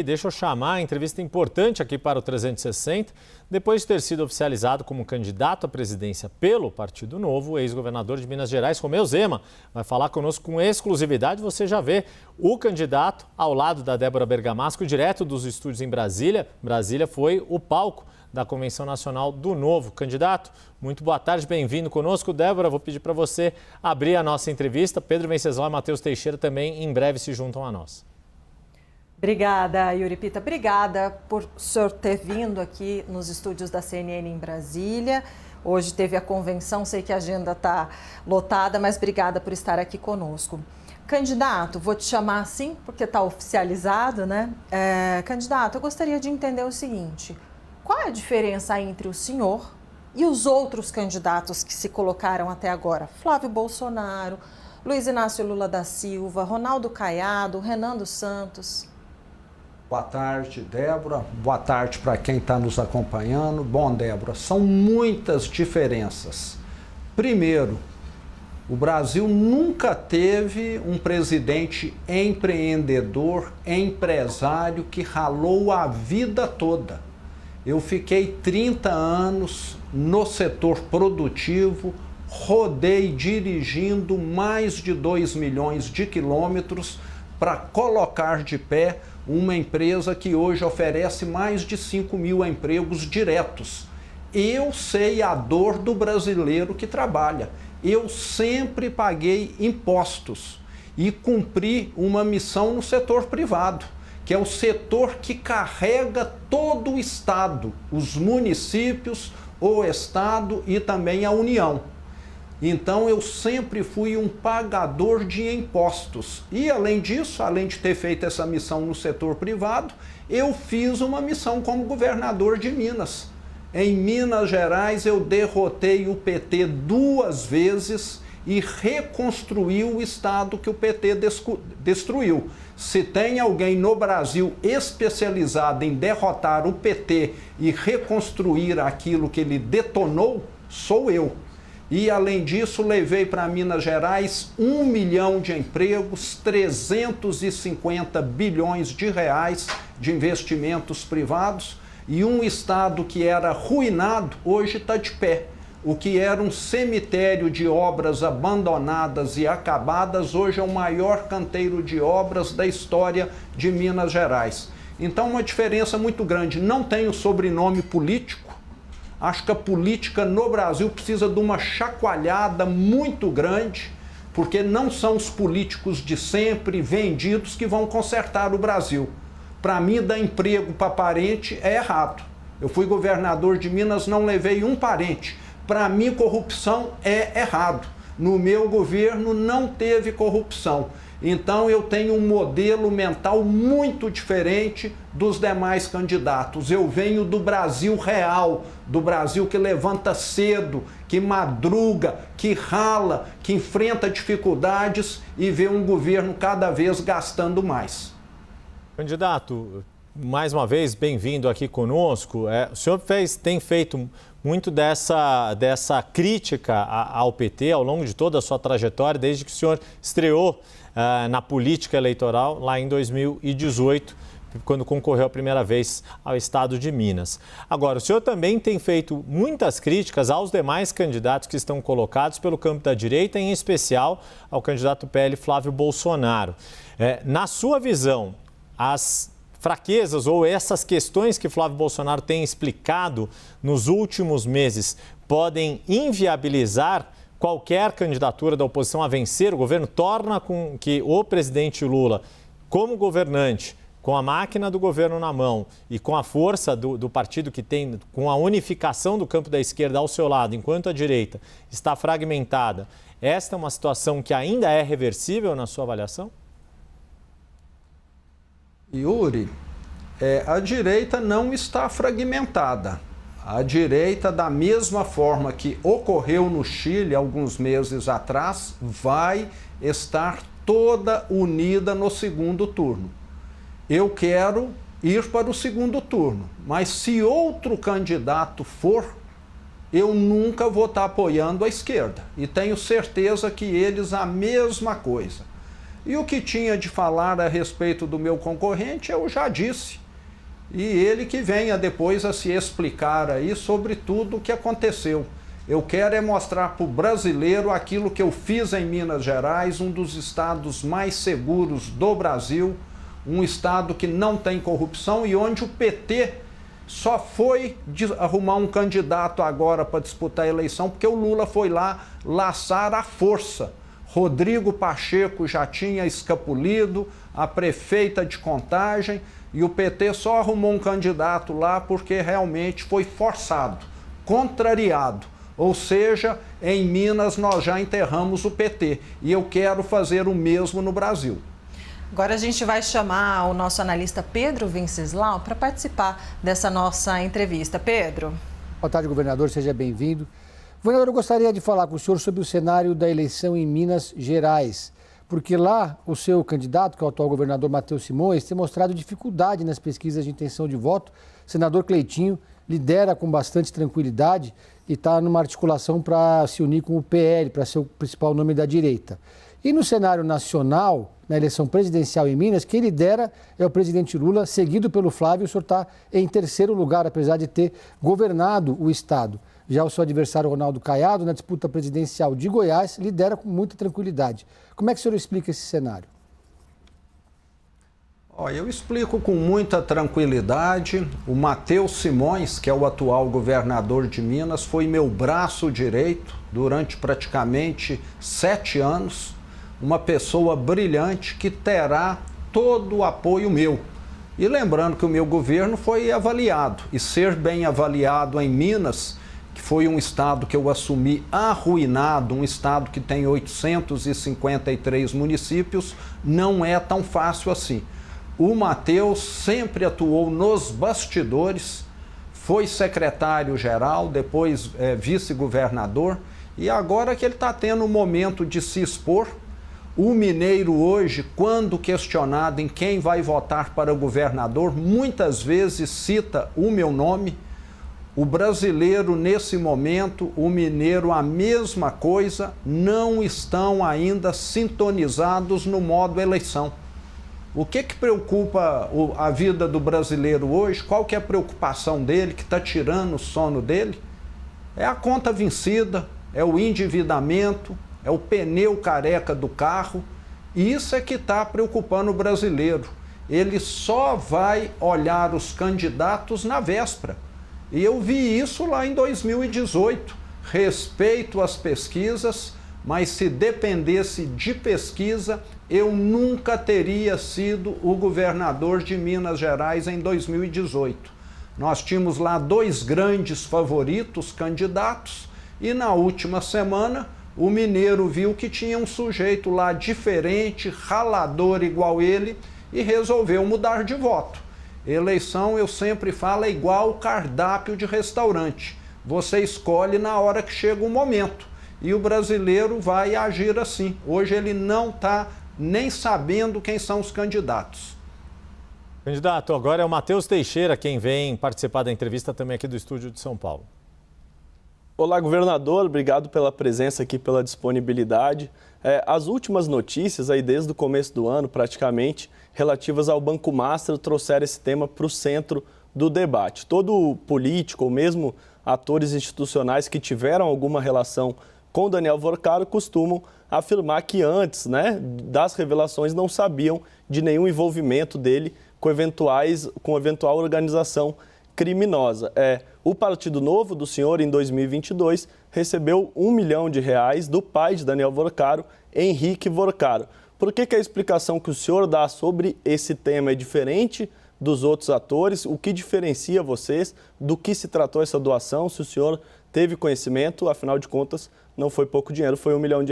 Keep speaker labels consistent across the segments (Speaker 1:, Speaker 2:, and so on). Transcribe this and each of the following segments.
Speaker 1: Deixa eu chamar a entrevista importante aqui para o 360. Depois de ter sido oficializado como candidato à presidência pelo Partido Novo, o ex-governador de Minas Gerais, Romeu Zema, vai falar conosco com exclusividade. Você já vê o candidato ao lado da Débora Bergamasco, direto dos estúdios em Brasília. Brasília foi o palco da Convenção Nacional do Novo. Candidato, muito boa tarde, bem-vindo conosco. Débora, vou pedir para você abrir a nossa entrevista. Pedro Venceslau e Matheus Teixeira também em breve se juntam a nós.
Speaker 2: Obrigada, Yuri Pita. Obrigada por o senhor ter vindo aqui nos estúdios da CNN em Brasília. Hoje teve a convenção, sei que a agenda está lotada, mas obrigada por estar aqui conosco. Candidato, vou te chamar assim porque está oficializado, né? Candidato, eu gostaria de entender o seguinte: qual é a diferença entre o senhor e os outros candidatos que se colocaram até agora? Flávio Bolsonaro, Luiz Inácio Lula da Silva, Ronaldo Caiado, Renan dos Santos.
Speaker 3: Boa tarde, Débora. Boa tarde para quem está nos acompanhando. Bom, Débora, são muitas diferenças. Primeiro, o Brasil nunca teve um presidente empreendedor, empresário que ralou a vida toda. Eu fiquei 30 anos no setor produtivo, rodei dirigindo mais de 2 milhões de quilômetros para colocar de pé uma empresa que hoje oferece mais de 5 mil empregos diretos. Eu sei a dor do brasileiro que trabalha. Eu sempre paguei impostos e cumpri uma missão no setor privado, que é o setor que carrega todo o Estado, os municípios, o Estado e também a União. Então eu sempre fui um pagador de impostos. E além disso, além de ter feito essa missão no setor privado, eu fiz uma missão como governador de Minas. Em Minas Gerais eu derrotei o PT 2 vezes e reconstruí o estado que o PT destruiu. Se tem alguém no Brasil especializado em derrotar o PT e reconstruir aquilo que ele detonou, sou eu. E, além disso, levei para Minas Gerais 1 milhão de empregos, 350 bilhões de reais de investimentos privados e um estado que era ruinado, hoje está de pé. O que era um cemitério de obras abandonadas e acabadas, hoje é o maior canteiro de obras da história de Minas Gerais. Então, uma diferença muito grande. Não tenho sobrenome político. Acho que a política no Brasil precisa de uma chacoalhada muito grande, porque não são os políticos de sempre vendidos que vão consertar o Brasil. Para mim, dar emprego para parente é errado. Eu fui governador de Minas, não levei um parente. Para mim, corrupção é errado. No meu governo não teve corrupção. Então eu tenho um modelo mental muito diferente dos demais candidatos. Eu venho do Brasil real, do Brasil que levanta cedo, que madruga, que rala, que enfrenta dificuldades e vê um governo cada vez gastando mais.
Speaker 1: Candidato, mais uma vez, bem-vindo aqui conosco. O senhor tem feito muito dessa crítica ao PT ao longo de toda a sua trajetória, desde que o senhor estreou na política eleitoral lá em 2018, quando concorreu a primeira vez ao estado de Minas. Agora, o senhor também tem feito muitas críticas aos demais candidatos que estão colocados pelo campo da direita, em especial ao candidato PL Flávio Bolsonaro. Na sua visão, as fraquezas ou essas questões que Flávio Bolsonaro tem explicado nos últimos meses podem inviabilizar qualquer candidatura da oposição a vencer o governo? Torna com que o presidente Lula, como governante, com a máquina do governo na mão e com a força do partido que tem, com a unificação do campo da esquerda ao seu lado, enquanto a direita está fragmentada, esta é uma situação que ainda é reversível na sua avaliação?
Speaker 3: Yuri, a direita não está fragmentada. A direita, da mesma forma que ocorreu no Chile alguns meses atrás, vai estar toda unida no segundo turno. Eu quero ir para o segundo turno, mas se outro candidato for, eu nunca vou estar apoiando a esquerda. E tenho certeza que eles a mesma coisa. E o que tinha de falar a respeito do meu concorrente, eu já disse. E ele que venha depois a se explicar aí sobre tudo o que aconteceu. Eu quero é mostrar para o brasileiro aquilo que eu fiz em Minas Gerais, um dos estados mais seguros do Brasil, um estado que não tem corrupção e onde o PT só foi arrumar um candidato agora para disputar a eleição porque o Lula foi lá laçar à força. Rodrigo Pacheco já tinha escapulido, a prefeita de Contagem, e o PT só arrumou um candidato lá porque realmente foi forçado, contrariado. Ou seja, em Minas nós já enterramos o PT e eu quero fazer o mesmo no Brasil.
Speaker 2: Agora a gente vai chamar o nosso analista Pedro Venceslau para participar dessa nossa entrevista. Pedro.
Speaker 4: Boa tarde, governador, seja bem-vindo. Governador, eu gostaria de falar com o senhor sobre o cenário da eleição em Minas Gerais, porque lá o seu candidato, que é o atual governador Matheus Simões, tem mostrado dificuldade nas pesquisas de intenção de voto. O senador Cleitinho lidera com bastante tranquilidade e está numa articulação para se unir com o PL, para ser o principal nome da direita. E no cenário nacional, na eleição presidencial em Minas, quem lidera é o presidente Lula, seguido pelo Flávio. O senhor está em terceiro lugar, apesar de ter governado o estado. Já o seu adversário, Ronaldo Caiado, na disputa presidencial de Goiás, lidera com muita tranquilidade. Como é que o senhor explica esse cenário?
Speaker 3: Eu explico com muita tranquilidade. O Matheus Simões, que é o atual governador de Minas, foi meu braço direito durante praticamente 7 anos. Uma pessoa brilhante que terá todo o apoio meu. E lembrando que o meu governo foi avaliado, e ser bem avaliado em Minas, que foi um estado que eu assumi arruinado, um estado que tem 853 municípios, não é tão fácil assim. O Matheus sempre atuou nos bastidores, foi secretário-geral, depois vice-governador, e agora que ele está tendo um momento de se expor, o mineiro hoje, quando questionado em quem vai votar para governador, muitas vezes cita o meu nome. O brasileiro, nesse momento, o mineiro, a mesma coisa, não estão ainda sintonizados no modo eleição. O que preocupa a vida do brasileiro hoje? Qual que é a preocupação dele, que está tirando o sono dele? É a conta vencida, é o endividamento, é o pneu careca do carro. Isso é que está preocupando o brasileiro. Ele só vai olhar os candidatos na véspera. E eu vi isso lá em 2018. Respeito as pesquisas, mas se dependesse de pesquisa, eu nunca teria sido o governador de Minas Gerais em 2018. Nós tínhamos lá 2 grandes favoritos candidatos e na última semana o mineiro viu que tinha um sujeito lá diferente, ralador igual ele e resolveu mudar de voto. Eleição, eu sempre falo, é igual cardápio de restaurante. Você escolhe na hora que chega o momento. E o brasileiro vai agir assim. Hoje ele não está nem sabendo quem são os candidatos.
Speaker 1: Candidato, agora é o Matheus Teixeira quem vem participar da entrevista também aqui do estúdio de São Paulo.
Speaker 5: Olá, governador, obrigado pela presença aqui, pela disponibilidade. As últimas notícias, aí desde o começo do ano, praticamente, relativas ao Banco Master, trouxeram esse tema para o centro do debate. Todo político, ou mesmo atores institucionais que tiveram alguma relação com Daniel Vorcaro costumam afirmar que antes, das revelações não sabiam de nenhum envolvimento dele com eventual organização criminosa. O Partido Novo do senhor, em 2022, recebeu R$1 milhão do pai de Daniel Vorcaro, Henrique Vorcaro. Por que a explicação que o senhor dá sobre esse tema é diferente dos outros atores? O que diferencia vocês? Do que se tratou essa doação? Se o senhor teve conhecimento, afinal de contas, não foi pouco dinheiro, foi R$1 milhão.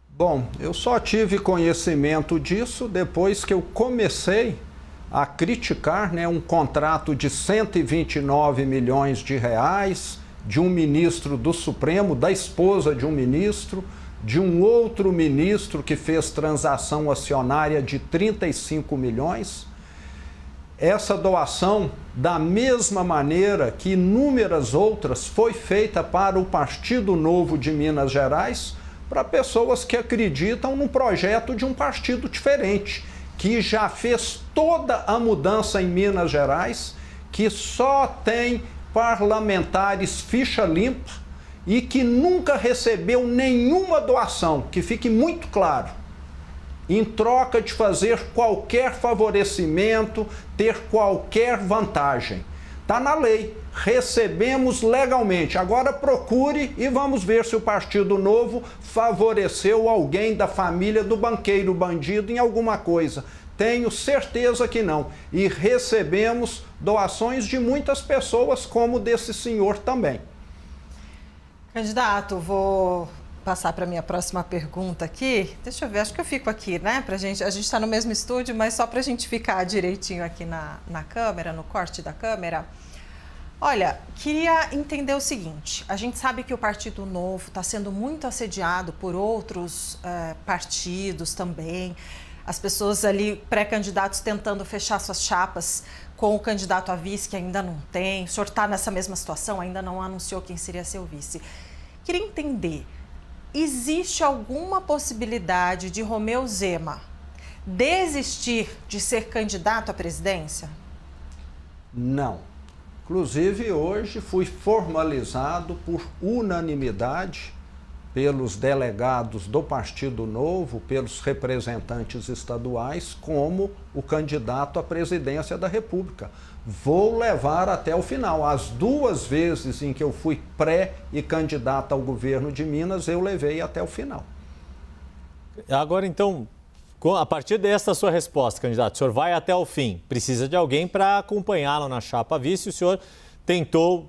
Speaker 3: Bom, eu só tive conhecimento disso depois que eu comecei a criticar um contrato de R$129 milhões de um ministro do Supremo, da esposa de um ministro, de um outro ministro que fez transação acionária de 35 milhões. Essa doação, da mesma maneira que inúmeras outras, foi feita para o Partido Novo de Minas Gerais, para pessoas que acreditam num projeto de um partido diferente, que já fez toda a mudança em Minas Gerais, que só tem parlamentares ficha limpa e que nunca recebeu nenhuma doação, que fique muito claro, em troca de fazer qualquer favorecimento, ter qualquer vantagem. Está na lei, recebemos legalmente. Agora procure e vamos ver se o Partido Novo favoreceu alguém da família do banqueiro bandido em alguma coisa. Tenho certeza que não. E recebemos doações de muitas pessoas, como desse senhor também.
Speaker 2: Candidato, vou passar para a minha próxima pergunta aqui. Deixa eu ver, acho que eu fico aqui, né? A gente está no mesmo estúdio, mas só para a gente ficar direitinho aqui na câmera, no corte da câmera. Olha, queria entender o seguinte, a gente sabe que o Partido Novo está sendo muito assediado por outros partidos também, as pessoas ali, pré-candidatos, tentando fechar suas chapas com o candidato a vice, que ainda não tem, o senhor está nessa mesma situação, ainda não anunciou quem seria seu vice. Queria entender, existe alguma possibilidade de Romeu Zema desistir de ser candidato à presidência?
Speaker 3: Não. Inclusive, hoje fui formalizado por unanimidade pelos delegados do Partido Novo, pelos representantes estaduais, como o candidato à presidência da República. Vou levar até o final. As 2 vezes em que eu fui pré e candidato ao governo de Minas, eu levei até o final.
Speaker 1: Agora, então, a partir dessa sua resposta, candidato, o senhor vai até o fim. Precisa de alguém para acompanhá-lo na chapa vice. O senhor tentou,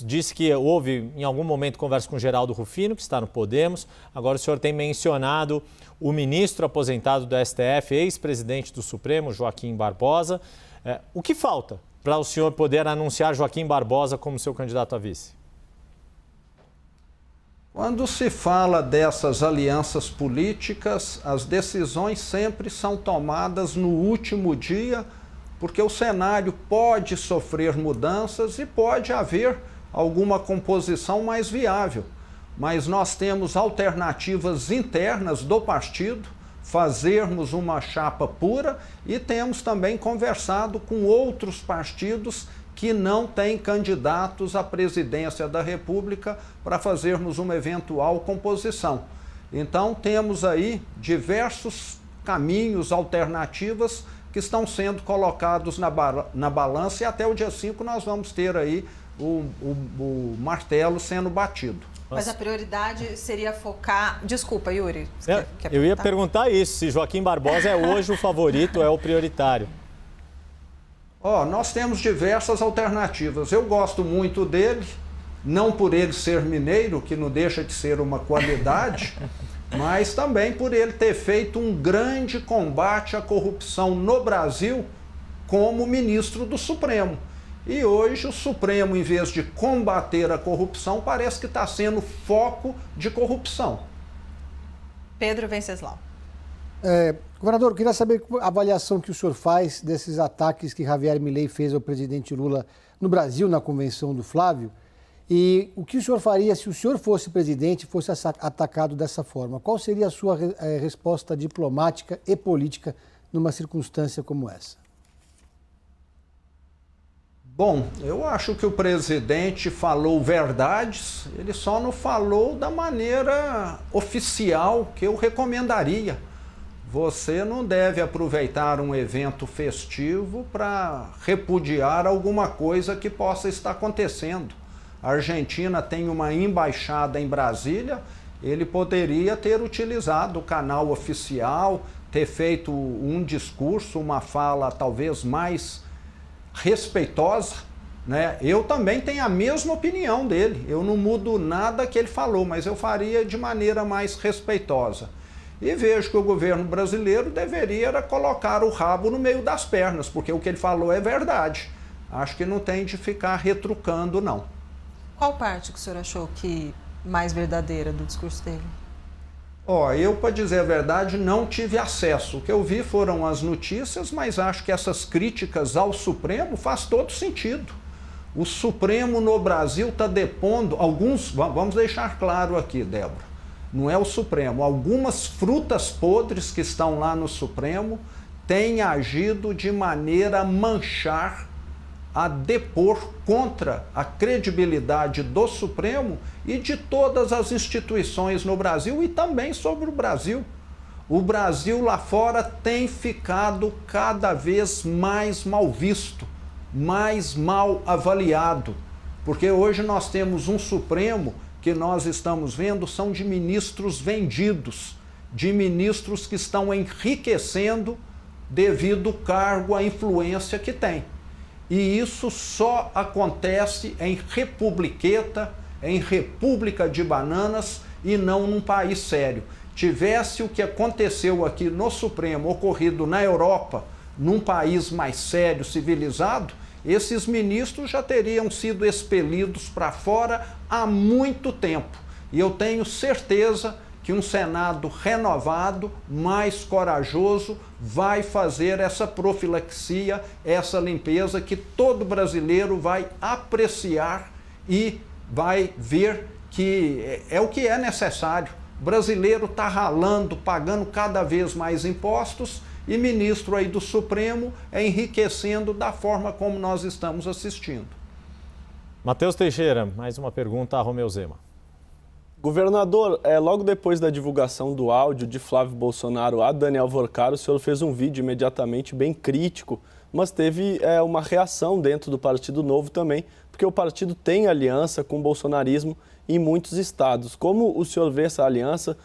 Speaker 1: disse que houve em algum momento conversa com o Geraldo Rufino, que está no Podemos. Agora o senhor tem mencionado o ministro aposentado do STF, ex-presidente do Supremo, Joaquim Barbosa. O que falta para o senhor poder anunciar Joaquim Barbosa como seu candidato a vice?
Speaker 3: Quando se fala dessas alianças políticas, as decisões sempre são tomadas no último dia, porque o cenário pode sofrer mudanças e pode haver alguma composição mais viável. Mas nós temos alternativas internas do partido, fazermos uma chapa pura, e temos também conversado com outros partidos que não têm candidatos à presidência da República para fazermos uma eventual composição. Então, temos aí diversos caminhos, alternativas que estão sendo colocados na balança, e até o dia 5 nós vamos ter aí o martelo sendo batido.
Speaker 2: Mas a prioridade seria focar... Desculpa, Yuri.
Speaker 1: Eu ia perguntar isso, se Joaquim Barbosa é hoje o favorito, é o prioritário.
Speaker 3: Nós temos diversas alternativas. Eu gosto muito dele, não por ele ser mineiro, que não deixa de ser uma qualidade, mas também por ele ter feito um grande combate à corrupção no Brasil como ministro do Supremo. E hoje o Supremo, em vez de combater a corrupção, parece que está sendo foco de corrupção.
Speaker 2: Pedro Venceslau.
Speaker 4: Governador, eu queria saber a avaliação que o senhor faz desses ataques que Javier Milei fez ao presidente Lula no Brasil, na convenção do Flávio, e o que o senhor faria se o senhor fosse presidente e fosse atacado dessa forma? Qual seria a sua resposta diplomática e política numa circunstância como essa?
Speaker 3: Bom, eu acho que o presidente falou verdades, ele só não falou da maneira oficial que eu recomendaria. Você não deve aproveitar um evento festivo para repudiar alguma coisa que possa estar acontecendo. A Argentina tem uma embaixada em Brasília, ele poderia ter utilizado o canal oficial, ter feito um discurso, uma fala talvez mais respeitosa, né? Eu também tenho a mesma opinião dele, eu não mudo nada que ele falou, mas eu faria de maneira mais respeitosa. E vejo que o governo brasileiro deveria colocar o rabo no meio das pernas, porque o que ele falou é verdade. Acho que não tem de ficar retrucando, não.
Speaker 2: Qual parte que o senhor achou que mais verdadeira do discurso dele?
Speaker 3: Eu, para dizer a verdade, não tive acesso. O que eu vi foram as notícias, mas acho que essas críticas ao Supremo faz todo sentido. O Supremo no Brasil está depondo, vamos deixar claro aqui, Débora, não é o Supremo. Algumas frutas podres que estão lá no Supremo têm agido de maneira a manchar, a depor contra a credibilidade do Supremo e de todas as instituições no Brasil e também sobre o Brasil. O Brasil lá fora tem ficado cada vez mais mal visto, mais mal avaliado, porque hoje nós temos um Supremo que nós estamos vendo são de ministros vendidos, de ministros que estão enriquecendo devido ao cargo, à influência que tem. E isso só acontece em republiqueta, em república de bananas e não num país sério. Tivesse o que aconteceu aqui no Supremo ocorrido na Europa, num país mais sério, civilizado, esses ministros já teriam sido expelidos para fora há muito tempo. E eu tenho certeza que um Senado renovado, mais corajoso, vai fazer essa profilaxia, essa limpeza que todo brasileiro vai apreciar e vai ver que é o que é necessário. O brasileiro está ralando, pagando cada vez mais impostos e ministro aí do Supremo enriquecendo da forma como nós estamos assistindo.
Speaker 1: Matheus Teixeira, mais uma pergunta a Romeu Zema.
Speaker 5: Governador, logo depois da divulgação do áudio de Flávio Bolsonaro a Daniel Vorcaro, o senhor fez um vídeo imediatamente bem crítico, mas teve uma reação dentro do Partido Novo também, porque o partido tem aliança com o bolsonarismo em muitos estados. Como o senhor vê essa aliança?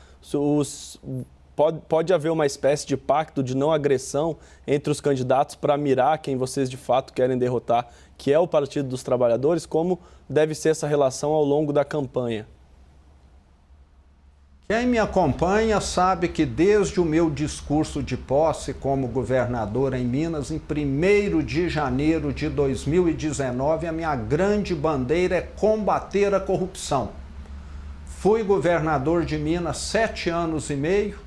Speaker 5: Pode haver uma espécie de pacto de não agressão entre os candidatos para mirar quem vocês de fato querem derrotar, que é o Partido dos Trabalhadores? Como deve ser essa relação ao longo da campanha?
Speaker 3: Quem me acompanha sabe que desde o meu discurso de posse como governador em Minas, em 1º de janeiro de 2019, a minha grande bandeira é combater a corrupção. Fui governador de Minas 7 anos e meio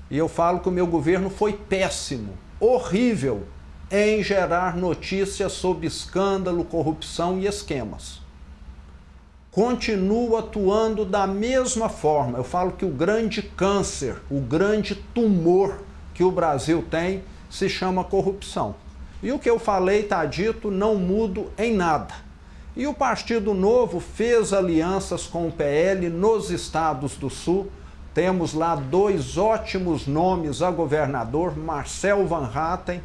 Speaker 3: e eu falo que o meu governo foi péssimo, horrível em gerar notícias sobre escândalo, corrupção e esquemas. Continuo atuando da mesma forma. Eu falo que o grande câncer, o grande tumor que o Brasil tem se chama corrupção. E o que eu falei está dito, não mudo em nada. E o Partido Novo fez alianças com o PL nos estados do Sul. Temos lá 2 ótimos nomes a governador, Marcel Van Hatten,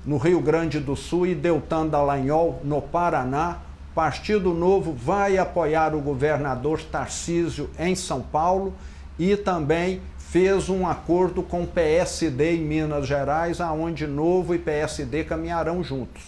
Speaker 3: no Rio Grande do Sul, e Deltan Dallagnol, no Paraná. Partido Novo vai apoiar o governador Tarcísio em São Paulo e também fez um acordo com o PSD em Minas Gerais, aonde Novo e PSD caminharão juntos.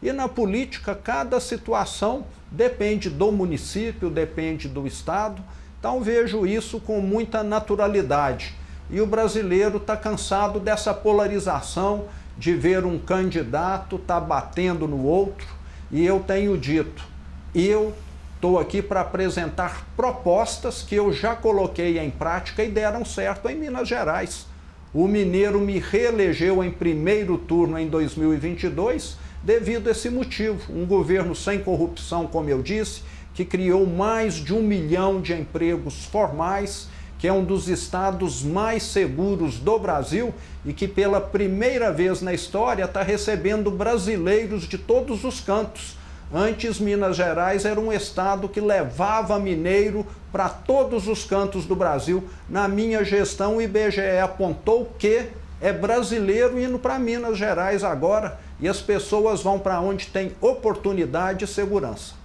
Speaker 3: E na política, cada situação depende do município, depende do estado, então vejo isso com muita naturalidade. E o brasileiro está cansado dessa polarização, de ver um candidato tá batendo no outro, e eu tenho dito, eu estou aqui para apresentar propostas que eu já coloquei em prática e deram certo em Minas Gerais. O mineiro me reelegeu em 1º turno em 2022 devido a esse motivo. Um governo sem corrupção, como eu disse, que criou mais de 1 milhão de empregos formais, que é um dos estados mais seguros do Brasil e que pela primeira vez na história está recebendo brasileiros de todos os cantos. Antes, Minas Gerais era um estado que levava mineiro para todos os cantos do Brasil. Na minha gestão, o IBGE apontou que é brasileiro indo para Minas Gerais agora e as pessoas vão para onde tem oportunidade e segurança.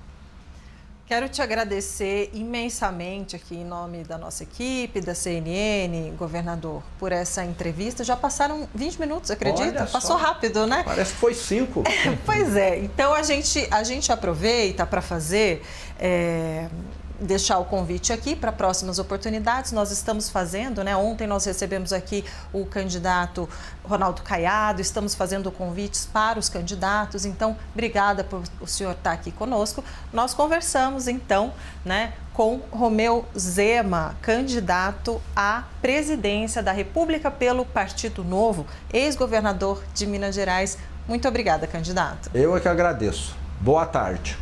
Speaker 2: Quero te agradecer imensamente aqui em nome da nossa equipe, da CNN, governador, por essa entrevista. Já passaram 20 minutos, acredita? Passou rápido, né?
Speaker 3: Parece que foi 5.
Speaker 2: Pois é, então a gente aproveita para fazer... deixar o convite aqui para próximas oportunidades. Nós estamos fazendo, né? Ontem nós recebemos aqui o candidato Ronaldo Caiado, estamos fazendo convites para os candidatos, então obrigada por o senhor estar aqui conosco. Nós conversamos então, né, com Romeu Zema, candidato à presidência da República pelo Partido Novo, ex-governador de Minas Gerais. Muito obrigada, candidato.
Speaker 3: Eu é que agradeço. Boa tarde.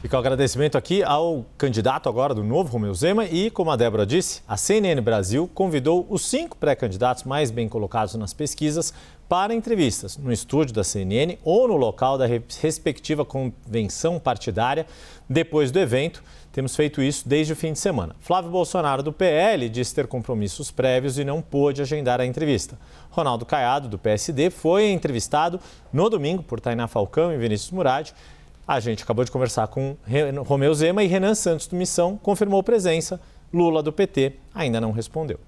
Speaker 1: Fica o agradecimento aqui ao candidato agora do novo, Romeu Zema, e, como a Débora disse, a CNN Brasil convidou os 5 pré-candidatos mais bem colocados nas pesquisas para entrevistas no estúdio da CNN ou no local da respectiva convenção partidária depois do evento. Temos feito isso desde o fim de semana. Flávio Bolsonaro, do PL, disse ter compromissos prévios e não pôde agendar a entrevista. Ronaldo Caiado, do PSD, foi entrevistado no domingo por Tainá Falcão e Vinícius Murad. A gente acabou de conversar com Romeu Zema e Renan Santos, do Missão, confirmou presença. Lula, do PT, ainda não respondeu.